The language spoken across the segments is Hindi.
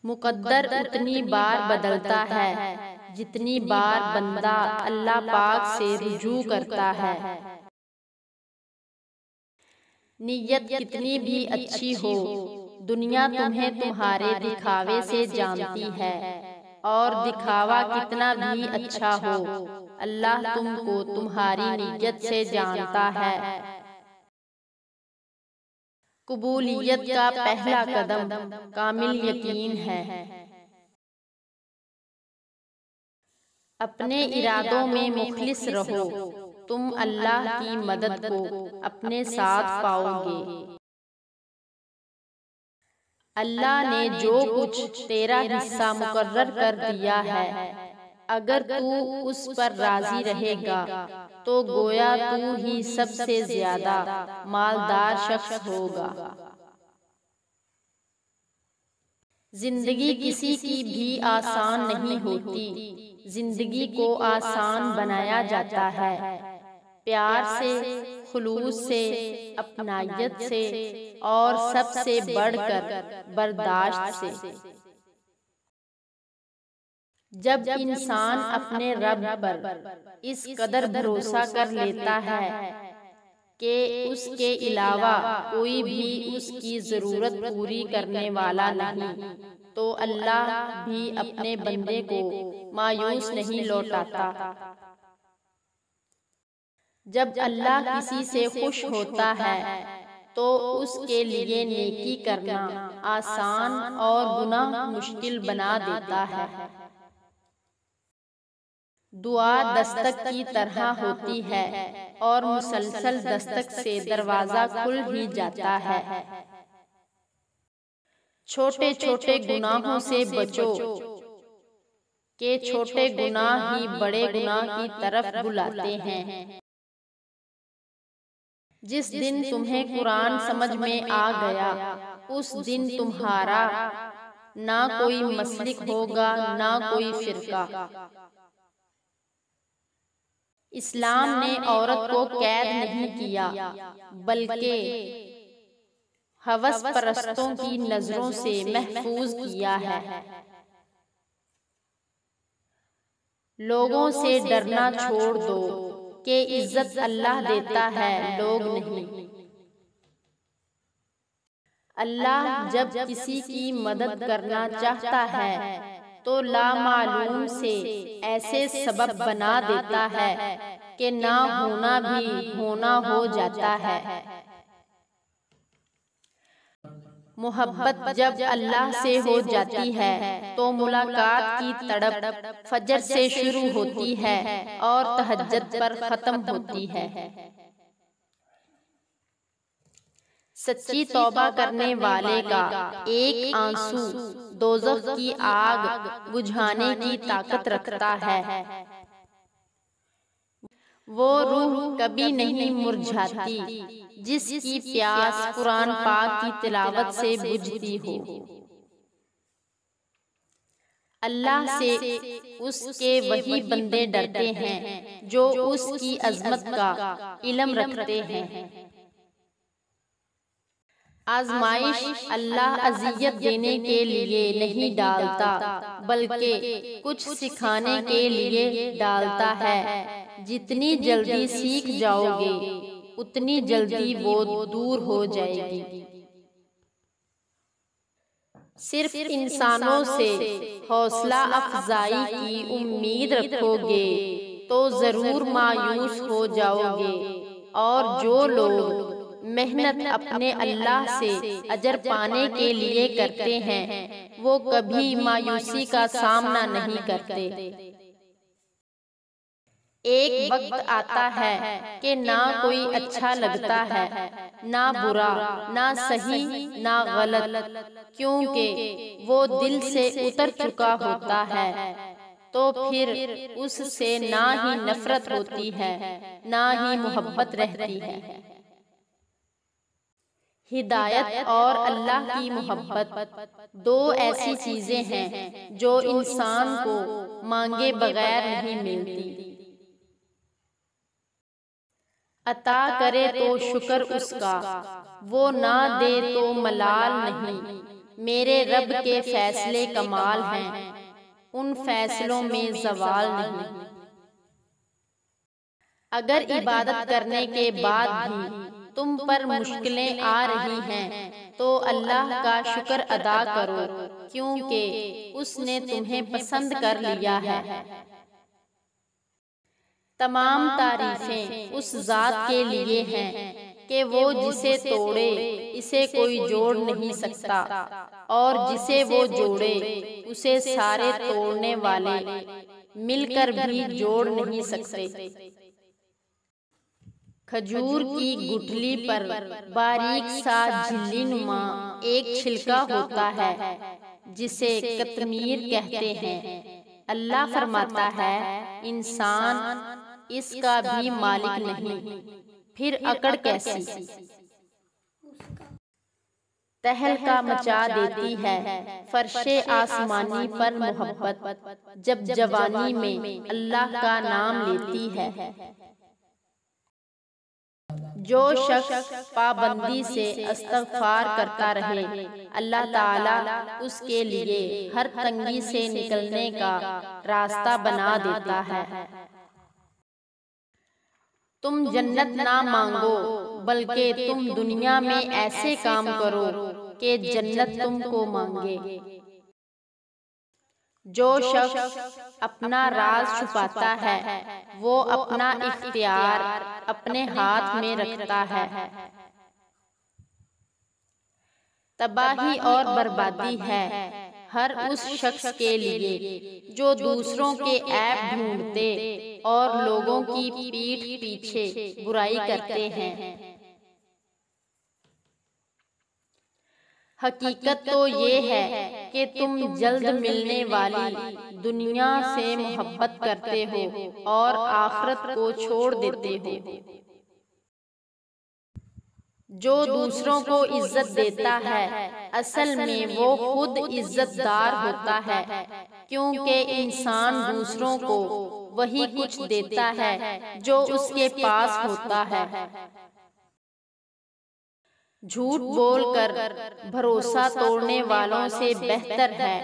मुकद्दर उतनी बार बदलता है जितनी बार बंदा अल्लाह पाक से रुजू करता है। नियत कितनी भी अच्छी हो, दुनिया तुम्हें तुम्हारे दिखावे से जानती है, और दिखावा कितना भी अच्छा हो, अल्लाह तुमको तुम्हारी नियत से जानता है। कबूलियत का पहला कदम कामिल यकीन है। अपने इरादों में मुखलिस रहो, तुम अल्लाह की मदद को अपने साथ पाओगे। अल्लाह ने जो कुछ तेरा हिस्सा मुकर्रर कर दिया है, अगर तू उस पर राजी रहेगा तो गोया तू ही सबसे ज्यादा मालदार शख्स होगा। जिंदगी किसी की भी आसान नहीं होती, जिंदगी को आसान बनाया जाता है प्यार से, खुलूस से, अपनायत से, और सबसे बढ़कर बर्दाश्त से। जब इंसान अपने रब पर इस कदर भरोसा कर लेता है कि उसके अलावा कोई भी उसकी जरूरत पूरी करने वाला नहीं, तो अल्लाह भी अपने बंदे को मायूस नहीं लौटाता। जब अल्लाह किसी से खुश होता है तो उसके लिए नेकी करना आसान और गुनाह मुश्किल बना देता है। दुआ दस्तक की तरह होती है और मुसलसल दस्तक से दरवाजा खुल ही जाता है। छोटे छोटे गुनाहों से बचो के छोटे गुनाह ही बड़े गुनाह की तरफ बुलाते हैं। जिस दिन तुम्हें कुरान समझ में आ गया, उस दिन तुम्हारा ना कोई मसलिक होगा, ना कोई फिरका। इस्लाम ने औरत को कैद नहीं किया, बल्कि हवस परस्तों की नजरों से महफूज किया है। लोगों से डरना छोड़ दो कि इज्जत अल्लाह देता है, लोग नहीं। अल्लाह जब किसी की मदद करना चाहता है तो लामालूम से ऐसे सबब बना देता है कि ना होना भी होना हो जाता है। मोहब्बत जब अल्लाह से हो जाती है तो मुलाकात की तड़प फजर से शुरू होती है और तहज्जुद पर खत्म होती है। सच्ची तौबा करने वाले का एक आंसू दोज़ख की आग बुझाने की ताकत रखता है। वो रूह कभी नहीं मुरझाती जिसकी प्यास कुरान पाक की तिलावत से बुझती हो। अल्लाह से उसके वही बंदे डरते हैं जो उसकी अजमत का इल्म रखते हैं। आजमाइश अल्लाह अजियत देने के लिए नहीं डालता, बल्कि कुछ सिखाने के लिए डालता है। जितनी जल्दी सीख जाओगे उतनी जल्दी वो दूर हो जाएगी। सिर्फ इंसानों से हौसला अफजाई की उम्मीद रखोगे तो जरूर मायूस हो जाओगे, और जो लोग मेहनत अपने अल्लाह से अजर पाने के लिए करते हैं वो कभी मायूसी का सामना नहीं करते। एक वक्त आता है कि ना कोई अच्छा लगता है, ना बुरा, ना सही, ना गलत, क्योंकि वो दिल से उतर चुका होता है। तो फिर उससे ना ही नफरत होती है, ना ही मोहब्बत रहती है। हिदायत और अल्लाह की मोहब्बत दो ऐसी चीजें हैं जो इंसान को मांगे बगैर नहीं मिलती। अता करे तो शुक्र उसका, वो ना दे तो मलाल नहीं। मेरे रब के फैसले कमाल हैं, उन फैसलों में ज़वाल नहीं। अगर इबादत करने के बाद भी तुम पर मुश्किलें आ रही हैं तो अल्लाह का शुक्र अदा करो, क्योंकि उसने तुम्हें पसंद कर लिया है। तमाम तारीफें उस जात के लिए हैं कि वो जिसे तोड़े इसे कोई जोड़ नहीं सकता, और जिसे वो जोड़े उसे सारे तोड़ने वाले मिलकर भी जोड़ नहीं सकते। खजूर की गुठली पर बारीक सा झिल्ली नुमा एक छिलका होता है जिसे कतमीर कहते हैं। अल्लाह फरमाता है, इंसान इसका भी मालिक नहीं, फिर अकड़ कैसी। तहलका मचा देती है फर्शे आसमानी पर मोहब्बत, जब जवानी में अल्लाह का नाम लेती है। जो शख्स पाबंदी से इस्तग़फ़ार करता रहे, अल्लाह ताला उसके लिए हर तंगी से निकलने का रास्ता बना देता है। तुम जन्नत ना मांगो, बल्कि तुम दुनिया में ऐसे काम करो कि जन्नत तुमको मांगे। जो शख्स अपना राज छुपाता है वो अपना इख्तियार अपने हाथ में रखता है। तबाही और बर्बादी है हर उस शख्स के लिए जो दूसरों के ऐब ढूंढते और लोगों की पीठ पीछे बुराई करते हैं। हकीकत तो ये है कि तुम जल्द मिलने वाली दुनिया से मोहब्बत करते हो और आखिरत को छोड़ देते हो। जो दूसरों को इज्जत देता है असल में वो खुद इज्जतदार होता है, क्योंकि इंसान दूसरों को वही कुछ देता है जो उसके पास होता है। झूठ बोलकर भरोसा तोड़ने वालों से बेहतर है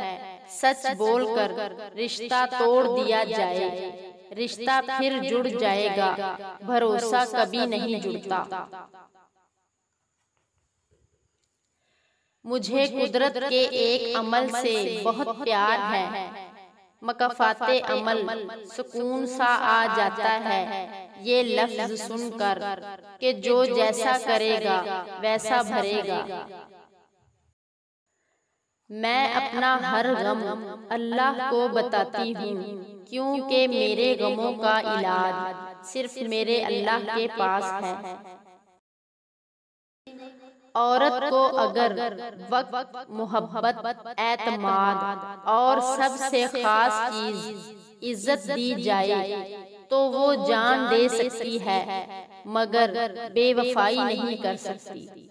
सच बोलकर रिश्ता तोड़ दिया जाए। रिश्ता फिर जुड़ जाएगा, भरोसा कभी नहीं जुड़ता। मुझे कुदरत के एक अमल से बहुत प्यार है, मकफाते अमल सुकून सा आ जाता है ये लफ्ज सुनकर कि जो जैसा करेगा वैसा भरेगा। मैं अपना हर गम अल्लाह को बताती हूँ, क्योंकि मेरे गमों का इलाज सिर्फ मेरे अल्लाह के पास है। औरत को अगर वक्त, मोहब्बत, एतमाद और सबसे खास चीज इज्जत दी जाए तो वो जान दे सकती है, मगर बेवफाई नहीं कर सकती।